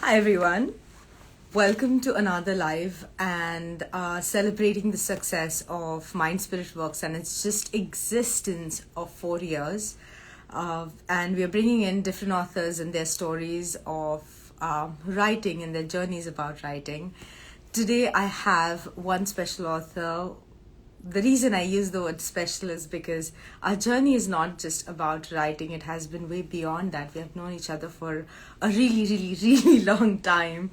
Hi everyone, welcome to another live and celebrating the success of Mindspiritworks and its just existence of 4 years. And we are bringing in different authors and their stories of writing and their journeys about writing. Today I have one special author. The reason I use the word special is because our journey is not just about writing. It has been way beyond that. We have known each other for a really long time.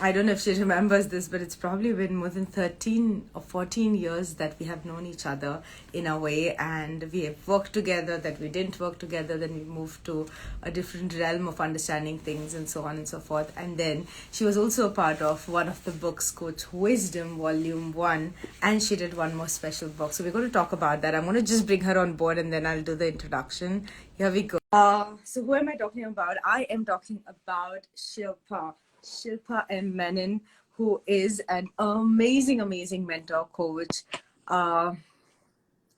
I don't know if she remembers this, but it's probably been more than 13 or 14 years that we have known each other in a way, and we have worked together, that we didn't work together, then we moved to a different realm of understanding things and so on and so forth. And then she was also a part of one of the books, Coach Wisdom Volume 1, and she did one more special book. So we're going to talk about that. I'm going to just bring her on board and then I'll do the introduction. Here we go. So who am I talking about? I am talking about Shilpa and Menon, who is an amazing mentor, coach.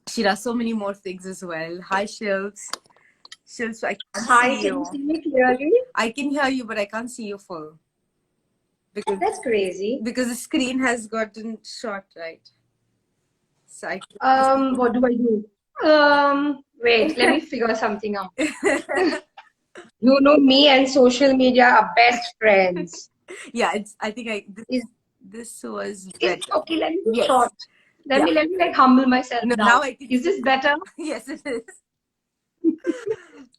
She does so many more things as well. Hi, Shilps. Shilps, I can't Hi, see can you. you see me clearly? I can hear you, but I can't see you full. That's crazy. Because the screen has gotten short, right? So What do I do? Wait, let me figure something out. You know, me and social media are best friends. yeah, I think this was better. Okay, let me be Yes. short. Let me like humble myself No, down. now I can. Is this better? Yes, it is.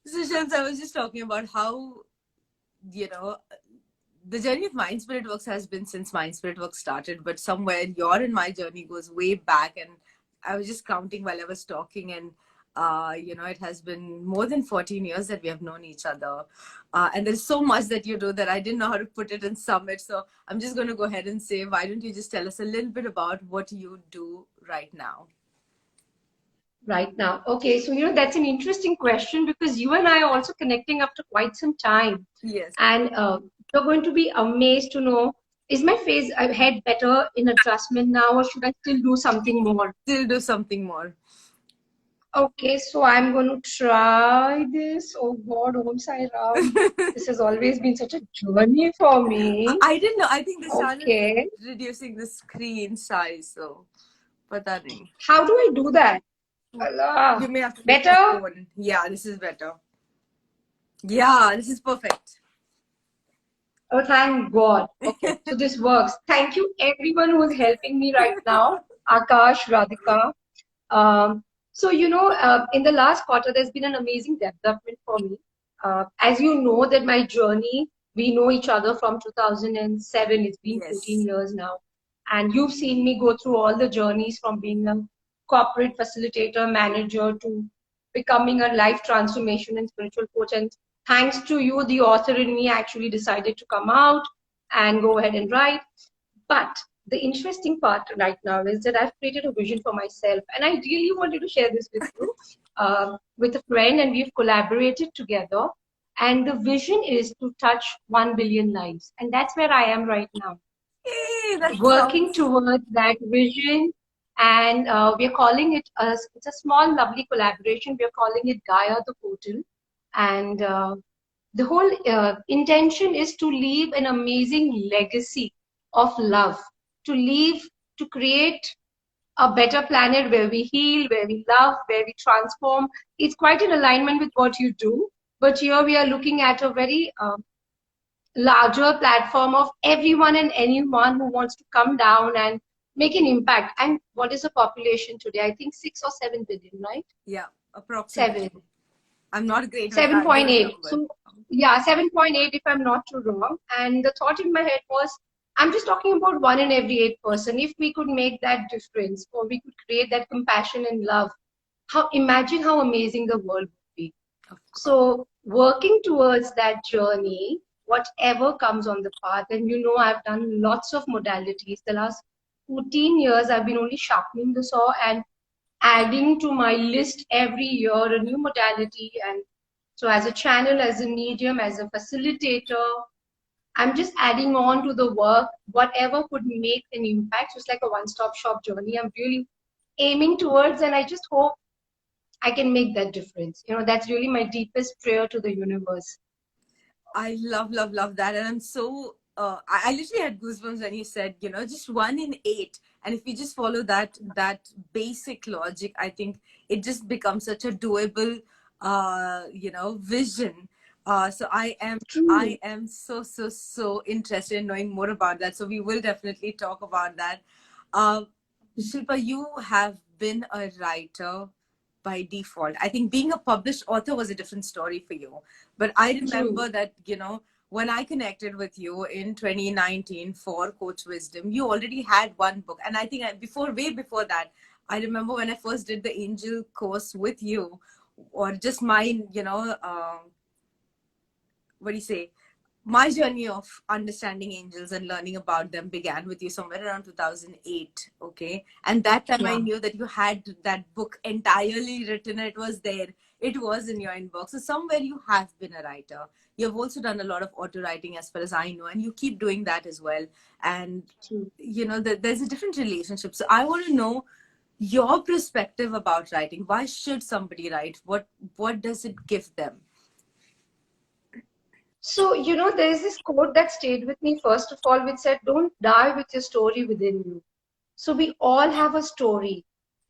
So, Shams, I was just talking about how, the journey of Mindspiritworks has been since Mindspiritworks started, but somewhere your and my journey goes way back. And I was just counting while I was talking, and it has been more than 14 years that we have known each other. And there's so much that you do that I didn't know how to put it in summit. So I'm just going to go ahead and say, why don't you just tell us a little bit about what you do right now? Right now. Okay, so that's an interesting question because you and I are also connecting after quite some time. Yes. And you're going to be amazed to know, is my head better in adjustment now, or should I still do something more? Still do something more. Okay, so I'm going to try this. Oh God, Om Sai Ram. This has always been such a journey for me. I didn't know. I think they started Okay. reducing the screen size, so pata nahi. How do I do that? Allah. You may have to Better? Yeah, this is better. Yeah, this is perfect. Oh, thank God. Okay, so this works. Thank you everyone who is helping me right now. Akash, Radhika. So, in the last quarter, there's been an amazing development for me. As you know that my journey, we know each other from 2007. It's been 14 years now. And you've seen me go through all the journeys from being a corporate facilitator, manager to becoming a life transformation and spiritual coach. And thanks to you, the author in me actually decided to come out and go ahead and write. But the interesting part right now is that I've created a vision for myself, and I really wanted to share this with you, with a friend, and we've collaborated together. And the vision is to touch 1 billion lives, and that's where I am right now. Working towards that vision, and we're calling it it's a small, lovely collaboration. We're calling it Gaia the Portal, and the whole intention is to leave an amazing legacy of love, to create a better planet where we heal, where we love, where we transform. It's quite in alignment with what you do, but here we are looking at a very larger platform of everyone and anyone who wants to come down and make an impact. And what is the population today? I think 6 or 7 billion, right? Yeah, approximately. 7. I'm not great. 7.8. So yeah, 7.8 if I'm not too wrong. And the thought in my head was, I'm just talking about 1 in every 8 person. If we could make that difference, or we could create that compassion and love, imagine how amazing the world would be. So working towards that journey, whatever comes on the path, and I've done lots of modalities. The last 14 years, I've been only sharpening the saw and adding to my list every year a new modality. And so as a channel, as a medium, as a facilitator, I'm just adding on to the work, whatever could make an impact. So it's like a one-stop shop journey I'm really aiming towards, and I just hope I can make that difference. That's really my deepest prayer to the universe. I love that. And I'm so, I literally had goosebumps when you said, just 1 in 8. And if you just follow that basic logic, I think it just becomes such a doable, vision. So I Truly. am so interested in knowing more about that. So we will definitely talk about that. Uh, Shilpa, you have been a writer by default. I think being a published author was a different story for you. But I True. remember that, when I connected with you in 2019 for Coach Wisdom, you already had one book. And I think way before that, I remember when I first did the angel course with you, or just my, what do you say? My journey of understanding angels and learning about them began with you somewhere around 2008. Okay. And that time I Yeah. knew that you had that book entirely written. It was there. It was in your inbox. So somewhere you have been a writer. You've also done a lot of auto writing as far as I know, and you keep doing that as well. And, True. there's a different relationship. So I want to know your perspective about writing. Why should somebody write? What does it give them? So, there's this quote that stayed with me, first of all, which said, "Don't die with your story within you." So, we all have a story.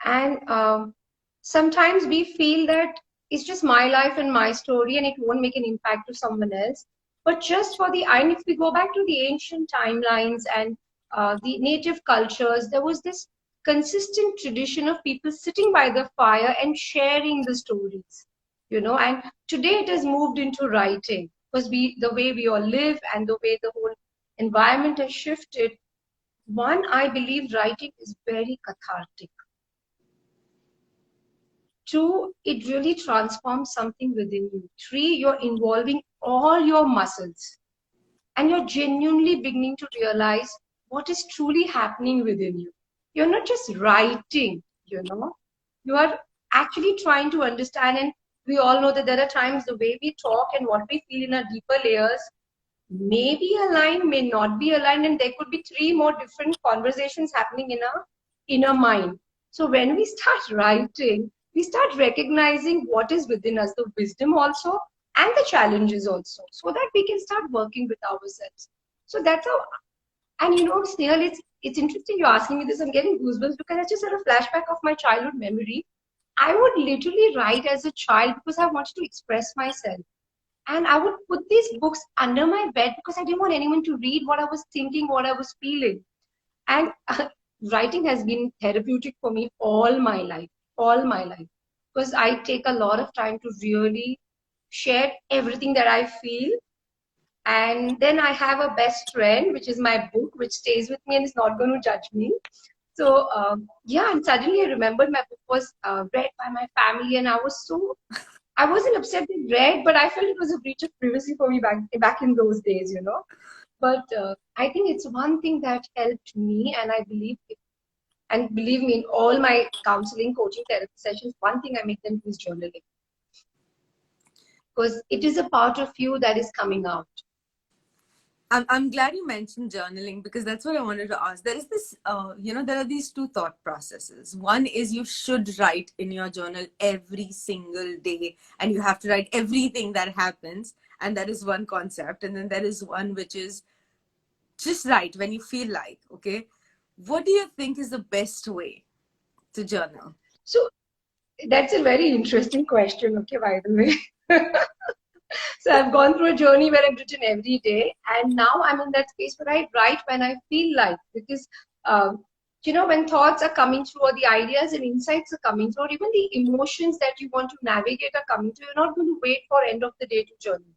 And sometimes we feel that it's just my life and my story and it won't make an impact to someone else. But just for and if we go back to the ancient timelines and the native cultures, there was this consistent tradition of people sitting by the fire and sharing the stories, and today it has moved into writing because the way we all live and the way the whole environment has shifted. One, I believe writing is very cathartic. Two, it really transforms something within you. Three, you're involving all your muscles and you're genuinely beginning to realize what is truly happening within you. You're not just writing, you are actually trying to understand. And we all know that there are times the way we talk and what we feel in our deeper layers may be aligned, may not be aligned, and there could be three more different conversations happening in our inner mind. So when we start writing, we start recognizing what is within us, the wisdom also, and the challenges also, so that we can start working with ourselves. So that's how. And Snehal, it's interesting you're asking me this. I'm getting goosebumps because I just had a flashback of my childhood memory. I would literally write as a child because I wanted to express myself. And I would put these books under my bed because I didn't want anyone to read what I was thinking, what I was feeling. And writing has been therapeutic for me all my life. Because I take a lot of time to really share everything that I feel. And then I have a best friend, which is my book, which stays with me and is not going to judge me. So, yeah, and suddenly I remembered my book was read by my family, and I wasn't upset with read, but I felt it was a breach of privacy for me back in those days. But I think it's one thing that helped me, and I believe it, and believe me, in all my counseling, coaching, therapy sessions, one thing I make them do is journaling because it is a part of you that is coming out. I'm glad you mentioned journaling because that's what I wanted to ask. There is this, there are these two thought processes. One is you should write in your journal every single day and you have to write everything that happens. And that is one concept. And then there is one which is just write when you feel like, okay? What do you think is the best way to journal? So that's a very interesting question, okay, by the way. So I've gone through a journey where I've written every day, and now I'm in that space where I write when I feel like, because when thoughts are coming through, or the ideas and insights are coming through, or even the emotions that you want to navigate are coming through, you're not going to wait for end of the day to journal.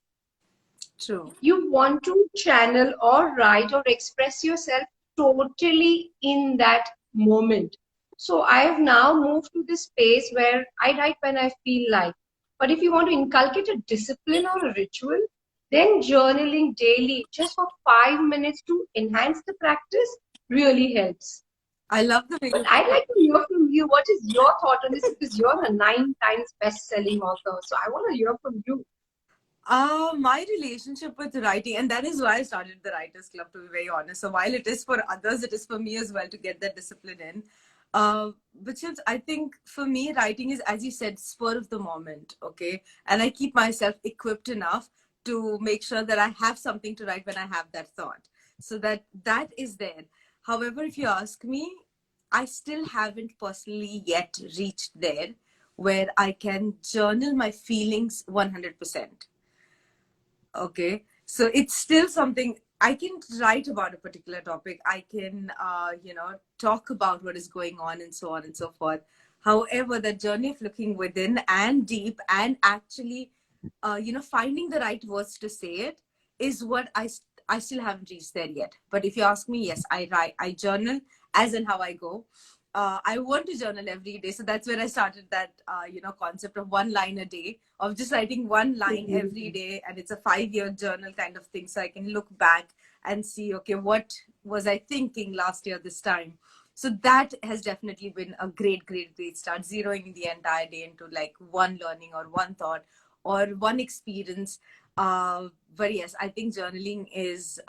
True. You want to channel or write or express yourself totally in that moment. So I have now moved to this space where I write when I feel like. But if you want to inculcate a discipline or a ritual, then journaling daily, just for 5 minutes to enhance the practice, really helps. I love the way But you I'd put it. like to hear from you. What is your thought on this? Because you're a 9 times best-selling author. So I want to hear from you. My relationship with writing, and that is why I started the Writers Club, to be very honest. So while it is for others, it is for me as well to get that discipline in. But since I think for me, writing is, as you said, spur of the moment, okay? And I keep myself equipped enough to make sure that I have something to write when I have that thought. So that is there. However, if you ask me, I still haven't personally yet reached there where I can journal my feelings 100%. Okay, so it's still something I can write about a particular topic. I can, talk about what is going on and so on and so forth. However, the journey of looking within and deep and actually, finding the right words to say it is what I still haven't reached there yet. But if you ask me, yes, I write, I journal as in how I go. I want to journal every day. So that's where I started that, concept of one line a day, of just writing one line every day. And it's a 5-year journal kind of thing. So I can look back and see, okay, what was I thinking last year this time? So that has definitely been a great, great, great start, zeroing the entire day into like one learning or one thought or one experience. But yes, I think journaling is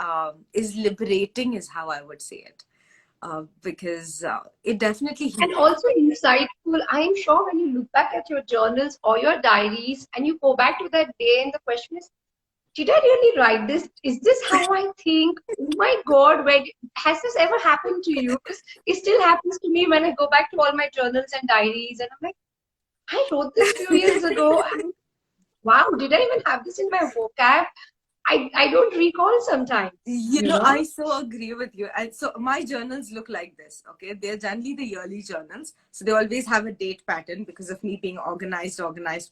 liberating, is how I would say it. Because it definitely And also insightful. I'm sure when you look back at your journals or your diaries and you go back to that day and the question is, did I really write this? Is this how I think? Oh my God, has this ever happened to you? Because it still happens to me when I go back to all my journals and diaries and I'm like, I wrote this few years ago. And wow, did I even have this in my vocab? I don't recall sometimes, I so agree with you. And so my journals look like this. Okay, they're generally the yearly journals, so they always have a date pattern because of me being organized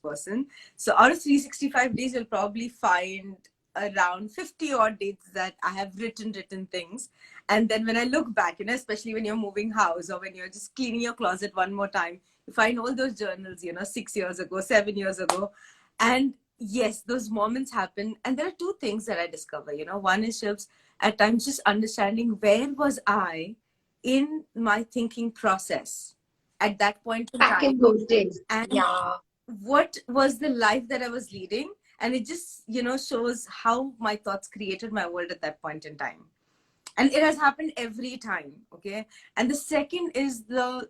person. So out of 365 days, you'll probably find around 50 odd dates that I have written things. And then when I look back, especially when you're moving house or when you're just cleaning your closet one more time, you find all those journals, 6 years ago, 7 years ago. And yes, those moments happen. And there are two things that I discover. One is, Shilps, at times just understanding where was I in my thinking process at that point in back in time, those days. and Yeah. what was the life that I was leading. And it just, shows how my thoughts created my world at that point in time. And it has happened every time. Okay. And the second is the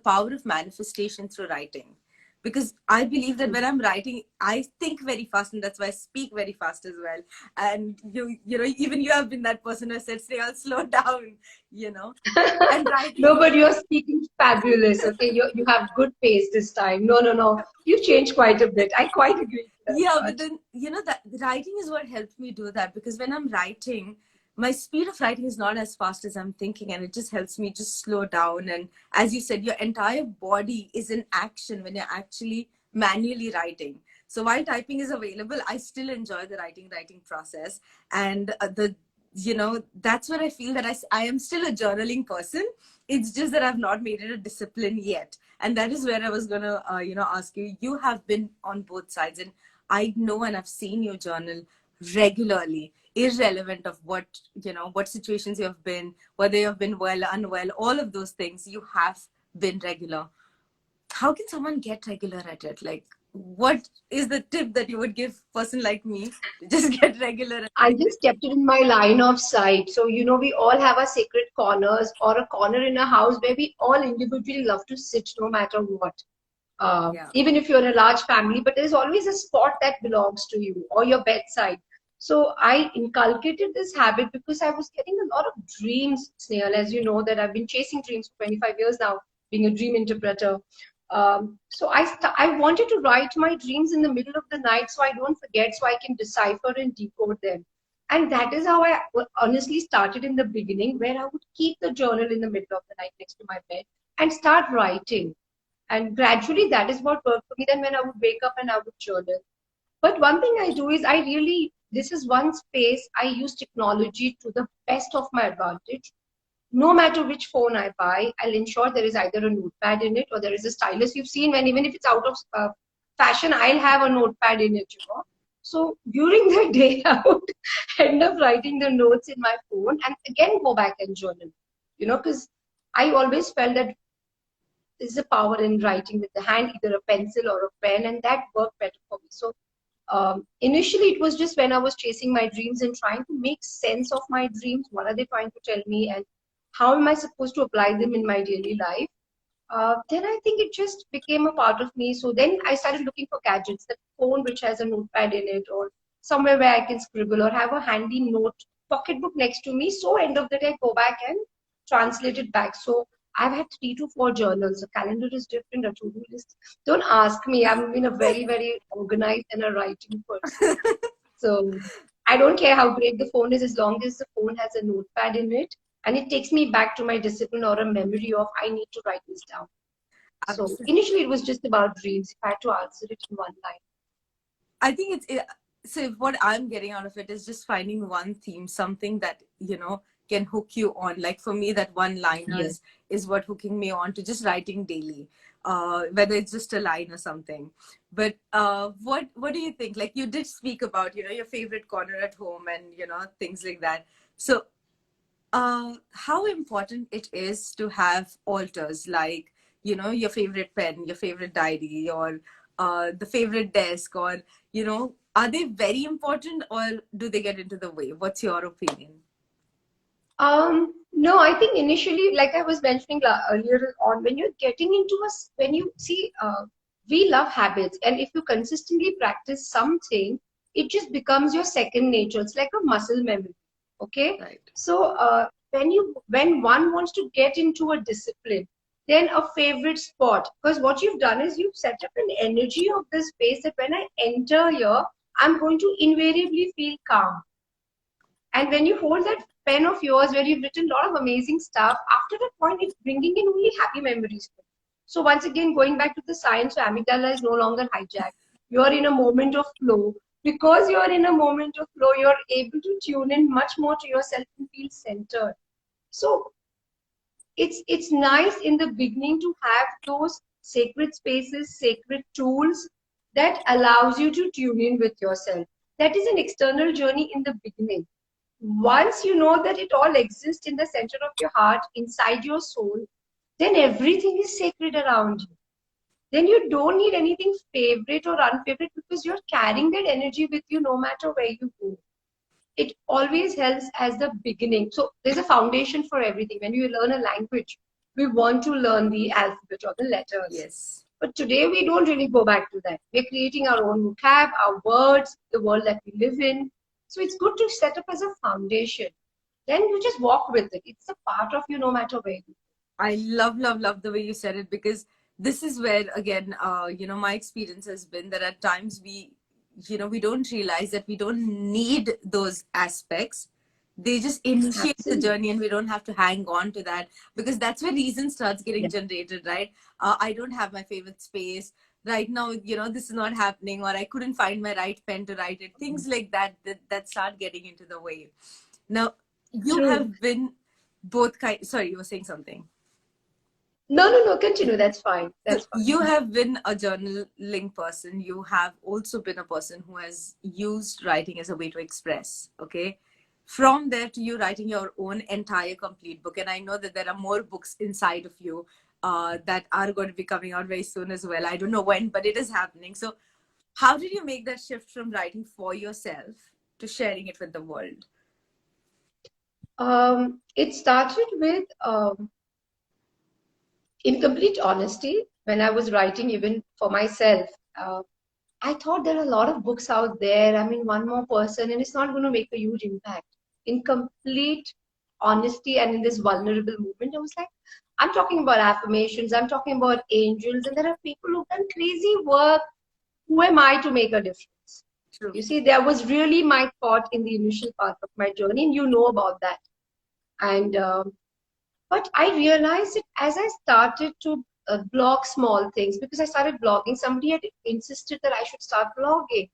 power of manifestation through writing, because I believe that when I'm writing, I think very fast, and that's why I speak very fast as well. And even you have been that person who said, Snehal, slow down, and writing. No, but you're speaking fabulous. Okay, you have good pace this time. No, no, no. You've changed quite a bit. I quite agree with that Yeah, part. but then that writing is what helped me do that, because when I'm writing, my speed of writing is not as fast as I'm thinking, and it just helps me just slow down. And as you said, your entire body is in action when you're actually manually writing. So while typing is available, I still enjoy the writing process. And that's where I feel that I am still a journaling person. It's just that I've not made it a discipline yet. And that is where I was gonna ask you. You have been on both sides, and I know and I've seen you journal regularly, irrelevant of what situations you have been, whether you have been well, unwell, all of those things. You have been regular. How can someone get regular at it? Like, what is the tip that you would give a person like me to just get regular at I it? just kept it in my line of sight. So, we all have our sacred corners or a corner in a house where we all individually love to sit no matter what. Yeah. Even if you're a large family, but there's always a spot that belongs to you or your bedside. So I inculcated this habit because I was getting a lot of dreams, Snehal, as you know, that I've been chasing dreams for 25 years now, being a dream interpreter. So I wanted to write my dreams in the middle of the night so I don't forget, so I can decipher and decode them. And that is how I honestly started in the beginning, where I would keep the journal in the middle of the night next to my bed and start writing. And gradually, that is what worked for me. Then when I would wake up and I would journal. But one thing I do is this is one space I use technology to the best of my advantage. No matter which phone I buy, I'll ensure there is either a notepad in it or there is a stylus. You've seen when, even if it's out of fashion, I'll have a notepad in it. So during the day, I would end up writing the notes in my phone and again go back and journal, because I always felt that there's a power in writing with the hand, either a pencil or a pen, and that worked better for me. So initially, it was just when I was chasing my dreams and trying to make sense of my dreams. What are they trying to tell me, and how am I supposed to apply them in my daily life? Then I think it just became a part of me. So then I started looking for gadgets, the phone which has a notepad in it, or somewhere where I can scribble or have a handy note pocketbook next to me. So end of the day, I go back and translate it back. So I've had 3 to 4 journals. A calendar is different, a to-do list. Don't ask me. I've been a very, very organized and a writing person. So I don't care how great the phone is as long as the phone has a notepad in it and it takes me back to my discipline or a memory of I need to write this down. So Absolutely. initially it was just about dreams. If I had to answer it in one line. I think so what I'm getting out of it is just finding one theme, something that, can hook you on. Like for me, that one Yes. liners is what hooking me on to just writing daily, whether it's just a line or something. But what do you think? Like you did speak about, your favorite corner at home and, things like that. So how important it is to have altars, like your favorite pen, your favorite diary, or the favorite desk, or are they very important, or do they get into the way? What's your opinion? No, I think initially, like I was mentioning earlier on, when you're getting into when you see, we love habits, and if you consistently practice something, it just becomes your second nature. It's like a muscle memory. Okay, Right. so when one wants to get into a discipline, then a favorite spot, because what you've done is you've set up an energy of this space that when I enter here, I'm going to invariably feel calm. And when you hold that pen of yours where you've written a lot of amazing stuff, after that point, it's bringing in only happy memories. So once again, going back to the science, so amygdala is no longer hijacked. You're in a moment of flow. Because you're in a moment of flow, you're able to tune in much more to yourself and feel centered. So it's nice in the beginning to have those sacred spaces, sacred tools that allows you to tune in with yourself. That is an external journey in the beginning. Once you know that it all exists in the center of your heart, inside your soul, then everything is sacred around you. Then you don't need anything favorite or unfavorite because you're carrying that energy with you no matter where you go. It always helps as the beginning. So there's a foundation for everything. When you learn a language, we want to learn the alphabet or the letters. Yes. But today we don't really go back to that. We're creating our own vocab, our words, the world that we live in. So it's good to set up as a foundation. Then you just walk with it. It's a part of you no matter where you go. I love the way you said it, because this is where, again, my experience has been that at times we don't realize that we don't need those aspects. They just initiate the Absolutely. journey and we don't have to hang on to that, because that's where reason starts getting Yeah. generated, right? I don't have my favorite space right now, this is not happening, or I couldn't find my right pen to write it. Things like that start getting into the way. Now, you True. have been both kind. Sorry, you were saying something. No. Continue. That's fine. So That's fine. you have been a journaling person. You have also been a person who has used writing as a way to express. Okay. From there to you writing your own entire complete book. And I know that there are more books inside of you that are going to be coming out very soon as well. I don't know when, but it is happening. So, how did you make that shift from writing for yourself to sharing it with the world? It started with in complete honesty, when I was writing even for myself, I thought there are a lot of books out there. I mean, one more person, and it's not going to make a huge impact. In complete honesty and in this vulnerable movement, I was like, I'm talking about affirmations, I'm talking about angels, and there are people who've done crazy work. Who am I to make a difference? True. You see, there was really my thought in the initial part of my journey, and you know about that. And but I realized it as I started to blog small things because I started blogging. Somebody had insisted that I should start blogging.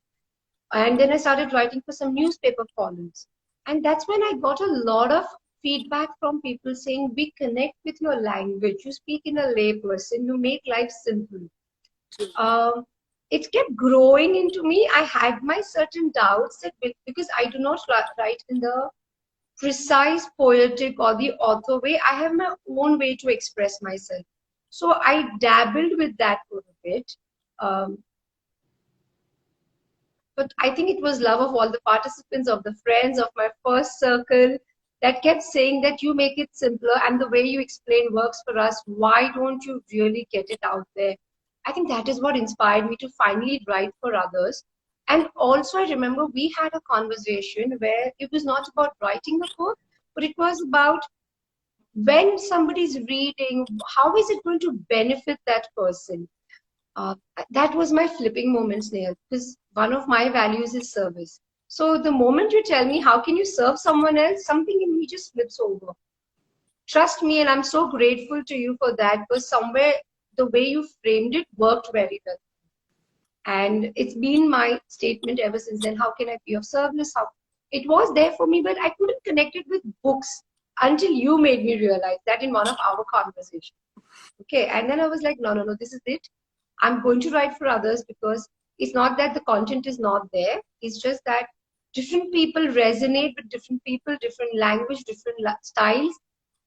And then I started writing for some newspaper columns. And that's when I got a lot of feedback from people saying, we connect with your language. You speak in a layperson. You make life simple. Um, it kept growing into me. I had my certain doubts that because I do not write in the precise poetic or the author way. I have my own way to express myself. So I dabbled with that for a bit. Um, but I think it was love of all the participants, of the friends, of my first circle that kept saying that you make it simpler and the way you explain works for us. Why don't you really get it out there? I think that is what inspired me to finally write for others. And also, I remember we had a conversation where it was not about writing a book, but it was about when somebody's reading, how is it going to benefit that person? Uh, that was my flipping moment, Snehal, because one of my values is service. So the moment you tell me, how can you serve someone else, something in me just flips over. Trust me, and I'm so grateful to you for that, because somewhere the way you framed it worked very well. And it's been my statement ever since then. How can I be of service? How it was there for me, but I couldn't connect it with books until you made me realize that in one of our conversations. Okay. And then I was like, no, no, no, this is it. I'm going to write for others, because it's not that the content is not there. It's just that different people resonate with different people, different language, different styles.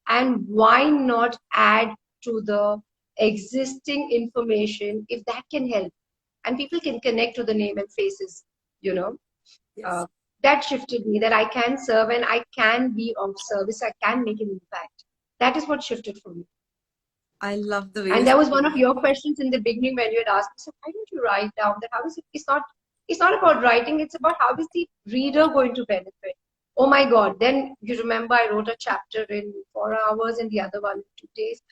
And why not add to the existing information if that can help? And people can connect to the name and faces, you know. Yes. Uh, that shifted me, that I can serve and I can be of service, I can make an impact. That is what shifted for me. I love the way you And that was one speak. of your questions in the beginning when you had asked me, so why don't you write down that? How is it? It's not about writing, it's about how is the reader going to benefit. Oh my God. Then you remember I wrote a chapter in 4 hours and the other one in 2 days.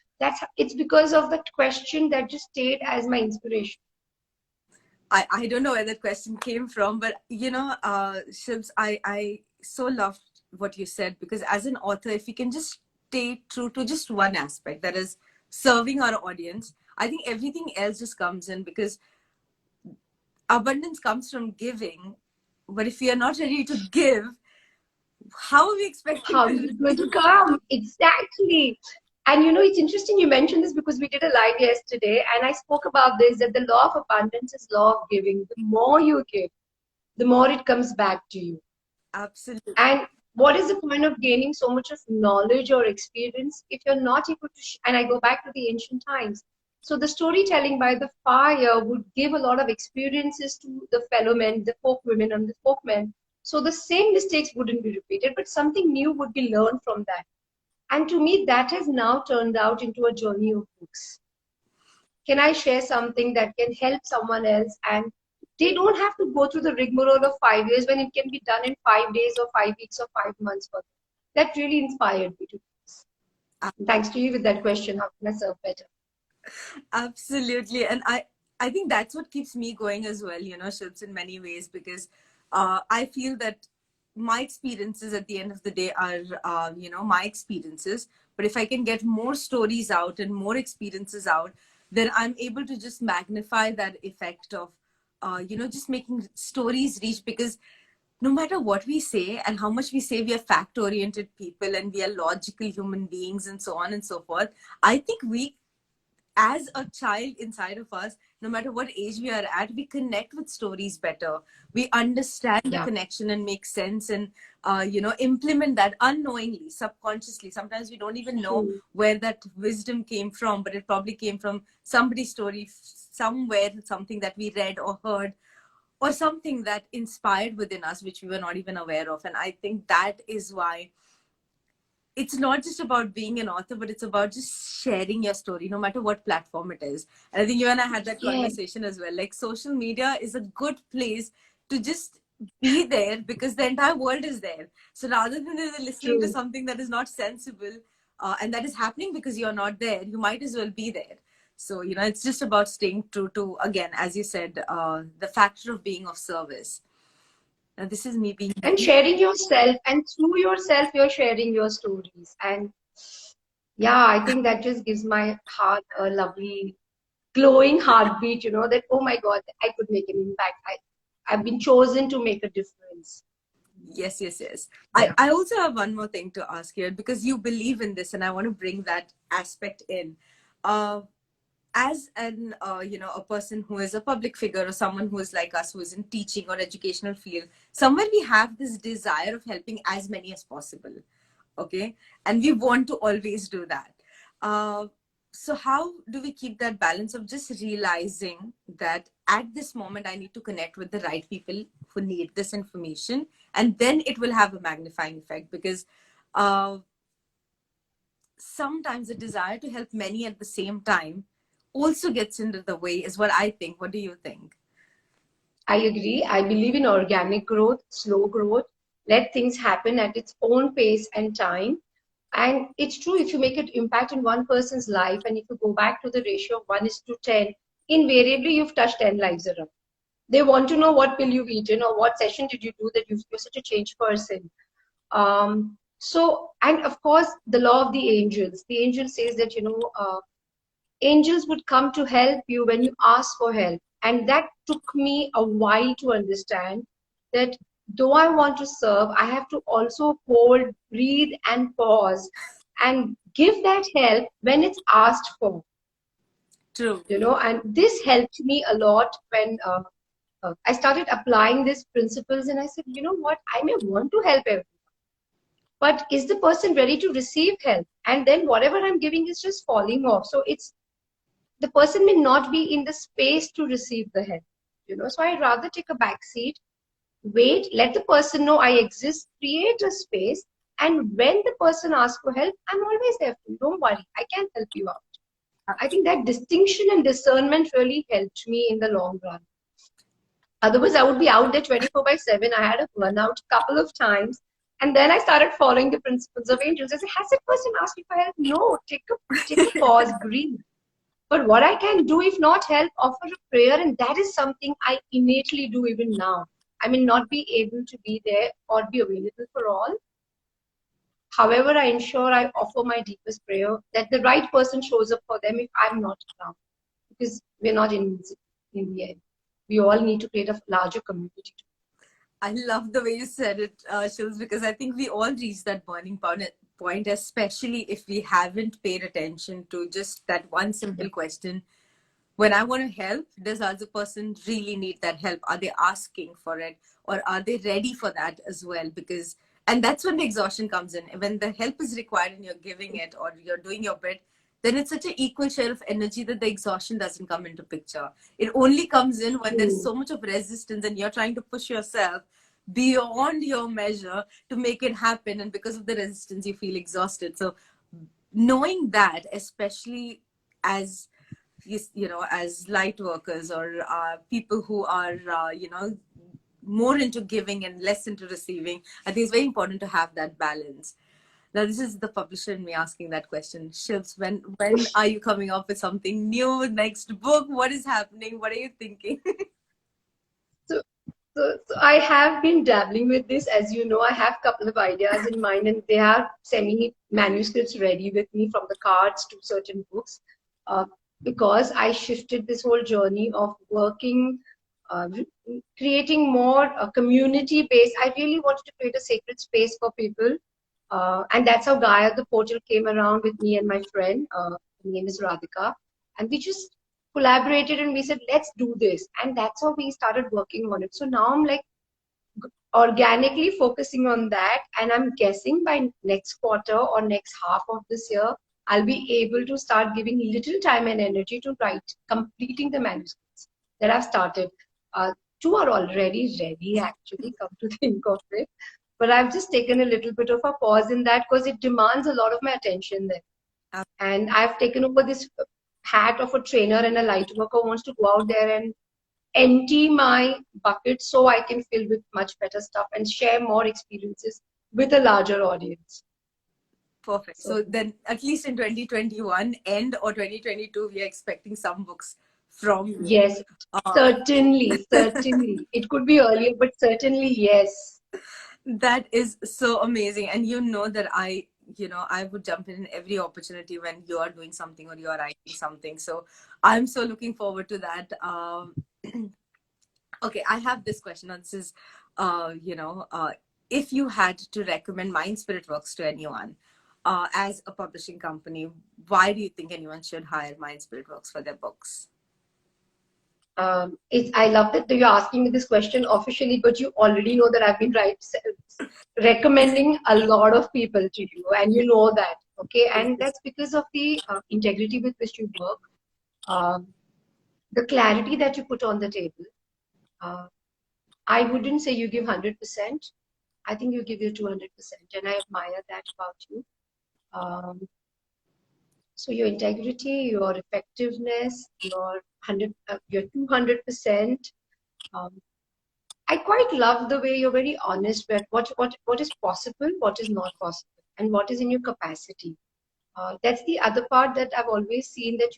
It's because of that question that just stayed as my inspiration. I don't know where that question came from, but Shibs, I so loved what you said, because as an author, if you can just stay true to just one aspect, that is serving our audience, I think everything else just comes in, because abundance comes from giving. But if we are not ready to give, how are we expecting How to is it going to receive? come? Exactly. And it's interesting you mentioned this, because we did a live yesterday and I spoke about this, that the law of abundance is law of giving. The more you give, the more it comes back to you. Absolutely. And what is the point of gaining so much of knowledge or experience if you're not able to? And I go back to the ancient times. So the storytelling by the fire would give a lot of experiences to the fellow men, the folk women, and the folk men. So the same mistakes wouldn't be repeated, but something new would be learned from that. And to me, that has now turned out into a journey of books. Can I share something that can help someone else? And they don't have to go through the rigmarole of 5 years when it can be done in 5 days or 5 weeks or 5 months for them. That really inspired me to do this. Thanks to you with that question, how can I serve better? Absolutely. And I think that's what keeps me going as well, Shilps, in many ways, because I feel that my experiences at the end of the day are, my experiences. But if I can get more stories out and more experiences out, then I'm able to just magnify that effect of, just making stories reach, because no matter what we say and how much we say we are fact oriented people and we are logical human beings and so on and so forth, I think we, as a child inside of us, no matter what age we are at, we connect with stories better. We understand the Yeah, connection and make sense, and implement that unknowingly, subconsciously. Sometimes we don't even know true. where that wisdom came from, but it probably came from somebody's story somewhere, something that we read or heard, or something that inspired within us, which we were not even aware of. And I think that is why it's not just about being an author, but it's about just sharing your story, no matter what platform it is. And I think you and I had that Yeah, conversation as well. Like, social media is a good place to just be there, because the entire world is there. So rather than listening to true. something that is not sensible, and that is happening because you're not there, you might as well be there. So, it's just about staying true to, again, as you said, the factor of being of service. Now, this is me being. And sharing yourself, and through yourself, you're sharing your stories. And yeah, I think that just gives my heart a lovely glowing heartbeat, that, oh my God, I could make an impact. I've been chosen to make a difference. Yes, yes, yes. Yeah. I also have one more thing to ask here, because you believe in this and I want to bring that aspect in. Uh, as a person who is a public figure, or someone who is like us, who is in teaching or educational field, somewhere we have this desire of helping as many as possible. Okay. And we want to always do that. Uh, so how do we keep that balance of just realizing that at this moment I need to connect with the right people who need this information, and then it will have a magnifying effect? Because uh, sometimes the desire to help many at the same time also gets into the way, is what I think. What do you think? I agree. I believe in organic growth, slow growth. Let things happen at its own pace and time. And it's true, if you make an impact in one person's life, and if you go back to the ratio of 1:10, invariably you've touched 10 lives around. They want to know what pill you've eaten or what session did you do that you're such a changed person. And of course, the law of the angels. The angel says that, angels would come to help you when you ask for help. And that took me a while to understand that though I want to serve, I have to also hold, breathe, and pause and give that help when it's asked for. True. And this helped me a lot when I started applying these principles, and I said, you know what, I may want to help everyone, but is the person ready to receive help? And then whatever I'm giving is just falling off. So it's the person may not be in the space to receive the help. So I'd rather take a back seat, wait, let the person know I exist, create a space, and when the person asks for help, I'm always there for you. Don't worry, I can help you out. I think that distinction and discernment really helped me in the long run. Otherwise, I would be out there 24/7. I had a burnout a couple of times. And then I started following the principles of angels. I said, has that person asked you for help? No, take a pause, breathe. But what I can do, if not help, offer a prayer. And that is something I innately do even now. I may not be able to be there or be available for all. However, I ensure I offer my deepest prayer that the right person shows up for them if I'm not around. Because we're not invincible in the end. We all need to create a larger community. I love the way you said it, Shils, because I think we all reach that burning point, especially if we haven't paid attention to just that one simple question. When I want to help, does the other person really need that help? Are they asking for it, or are they ready for that as well? And that's when the exhaustion comes in. When the help is required and you're giving it or you're doing your bit, then it's such an equal share of energy that the exhaustion doesn't come into picture. It only comes in when there's so much of resistance and you're trying to push yourself beyond your measure to make it happen. And because of the resistance, you feel exhausted. So knowing that, especially as as light workers or people who are more into giving and less into receiving, I think it's very important to have that balance. Now, this is the publisher in me asking that question. Shilps, when are you coming up with something new? Next book? What is happening? What are you thinking? So, so I have been dabbling with this. As you know, I have a couple of ideas in mind, and they are semi manuscripts ready with me, from the cards to certain books. Because I shifted this whole journey of working, creating more community based. I really wanted to create a sacred space for people. And that's how Gaia the Portal came around with me and my friend. Her name is Radhika. And we just collaborated and we said, let's do this. And that's how we started working on it. So now I'm like organically focusing on that. And I'm guessing by next quarter or next half of this year, I'll be able to start giving little time and energy to completing the manuscripts that I've started. Two are already ready, actually, come to think of it. But I've just taken a little bit of a pause in that because it demands a lot of my attention there. And I've taken over this hat of a trainer and a light worker who wants to go out there and empty my bucket so I can fill with much better stuff and share more experiences with a larger audience. Perfect. So then at least in 2021 end or 2022, we are expecting some books from you. Yes, certainly. It could be earlier, but certainly yes. That is so amazing. And you know that I would jump in every opportunity when you are doing something or you are writing something. So I'm so looking forward to that. Okay, I have this question. Now, this is, if you had to recommend Mindspiritworks to anyone as a publishing company, why do you think anyone should hire Mindspiritworks for their books? I love that you're asking me this question officially, but you already know that I've been recommending a lot of people to you, and you know that, okay? And that's because of the integrity with which you work, the clarity that you put on the table. I wouldn't say you give 100%. I think you give your 200%, and I admire that about you. So your integrity, your effectiveness, your 200%, I quite love the way you're very honest with what is possible, what is not possible, and what is in your capacity. That's the other part that I've always seen, that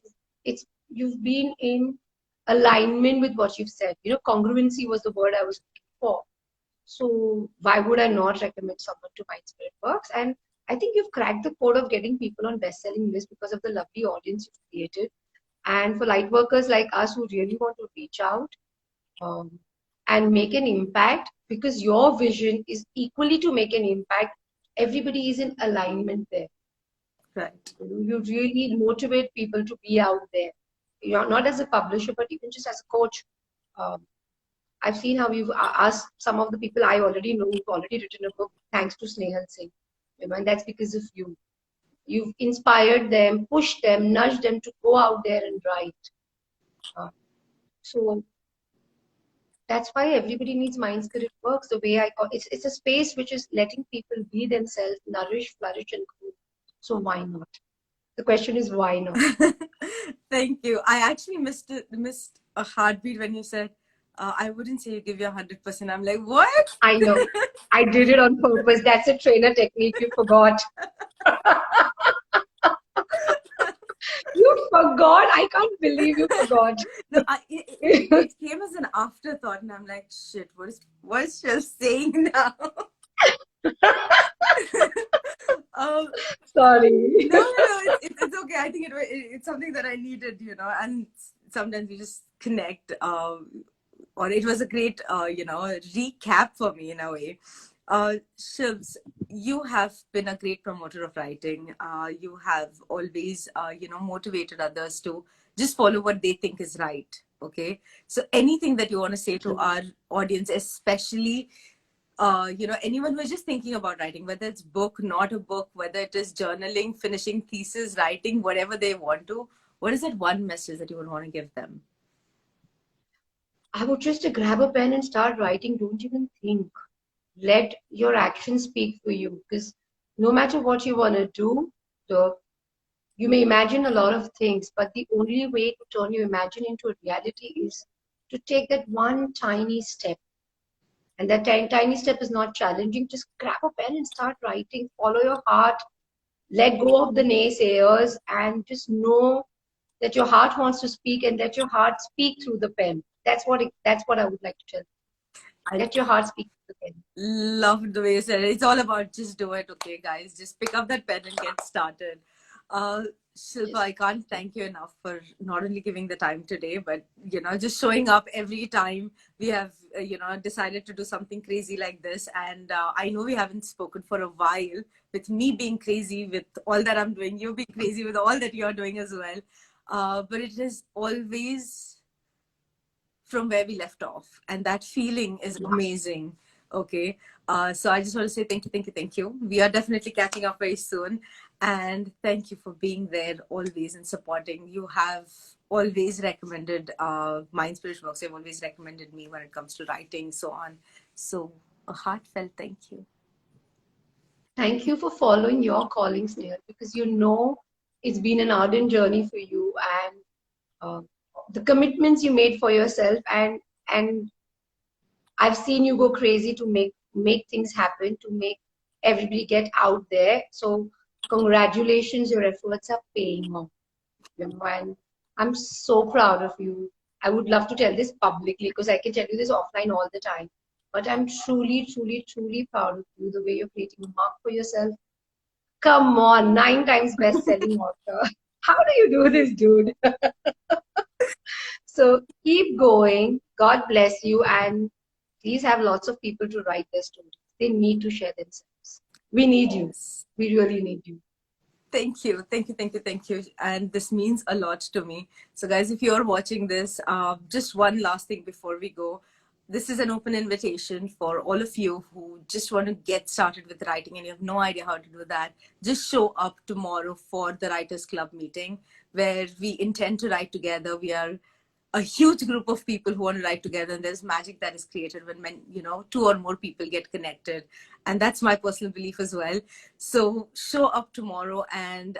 you've been in alignment with what you've said. You know, congruency was the word I was looking for. So why would I not recommend someone to Mindspiritworks? And I think you've cracked the code of getting people on best-selling lists because of the lovely audience you've created. And for light workers like us who really want to reach out um, and make an impact, because your vision is equally to make an impact, everybody is in alignment there. Right. You really motivate people to be out there. You're not as a publisher, but even just as a coach. Um, I've seen how you've asked some of the people I already know who've already written a book, thanks to Snehal Singh. You know, and that's because of you. You've inspired them, pushed them, nudged them to go out there and write. So that's why everybody needs Mindspiritworks. The way I call it's a space which is letting people be themselves, nourish, flourish, and grow. So why not? The question is why not? Thank you. I actually missed a heartbeat when you said, I wouldn't say you give your 100%. I'm like, what? I know. I did it on purpose. That's a trainer technique. You forgot. You forgot. I can't believe you forgot. No, it came as an afterthought, and I'm like, shit, what's she saying now? Sorry. No, it's okay. I think it's something that I needed, you know, and sometimes we just connect. Or it was a great, recap for me in a way. Shivs, you have been a great promoter of writing. You have always, motivated others to just follow what they think is right. Okay. So anything that you want to say to our audience, especially anyone who is just thinking about writing, whether it's book, not a book, whether it is journaling, finishing thesis, writing, whatever they want to, what is that one message that you would want to give them? I would just grab a pen and start writing. Don't even think. Let your actions speak for you. Because no matter what you want to do, you may imagine a lot of things, but the only way to turn your imagine into a reality is to take that one tiny step. And that tiny step is not challenging. Just grab a pen and start writing. Follow your heart. Let go of the naysayers and just know that your heart wants to speak, and let your heart speak through the pen. That's what I would like to tell you. Let your heart speak through the pen. Love the way you said it. It's all about just do it, okay, guys. Just pick up that pen and get started. Shilpa, I can't thank you enough for not only giving the time today, but just showing up every time we have decided to do something crazy like this. And I know we haven't spoken for a while, with me being crazy with all that I'm doing, you being crazy with all that you're doing as well. But it is always from where we left off, and that feeling is amazing. Okay. So I just want to say thank you. We are definitely catching up very soon. And thank you for being there always and supporting. You have always recommended Mindspiritworks. You've always recommended me when it comes to writing, so on. So a heartfelt thank you. Thank you for following your calling, Snehal, because it's been an ardent journey for you, and the commitments you made for yourself, and I've seen you go crazy to make things happen, to make everybody get out there. So congratulations, your efforts are paying off. And I'm so proud of you. I would love to tell this publicly, because I can tell you this offline all the time. But I'm truly, truly, truly proud of you, the way you're creating a mark for yourself. Come on, 9 times best-selling author. How do you do this, dude? So keep going. God bless you. And please have lots of people to write their stories. They need to share themselves. We need you. We really need you. Thank you. And this means a lot to me. So guys, if you're watching this, just one last thing before we go. This is an open invitation for all of you who just want to get started with writing and you have no idea how to do that. Just show up tomorrow for the Writers Club meeting, where we intend to write together. We are a huge group of people who want to write together, and there's magic that is created when 2 or more people get connected, and that's my personal belief as well. So show up tomorrow, and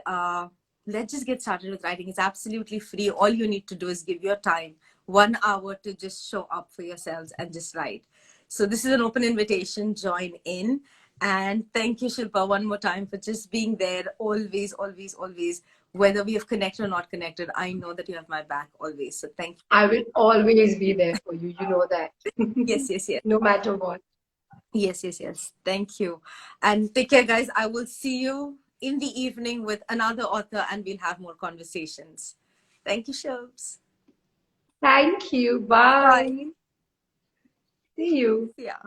let's just get started with writing. It's absolutely free. All you need to do is give your time, 1 hour, to just show up for yourselves and just write. So this is an open invitation. Join in. And thank you, Shilpa, one more time for just being there. Always, always, always. Whether we have connected or not connected, I know that you have my back always. So thank you. I will always be there for you. You know that. Yes, yes, yes. No matter what. Yes, yes, yes. Thank you. And take care, guys. I will see you in the evening with another author and we'll have more conversations. Thank you, Shilps. Thank you. Bye. Bye. See you. Yeah.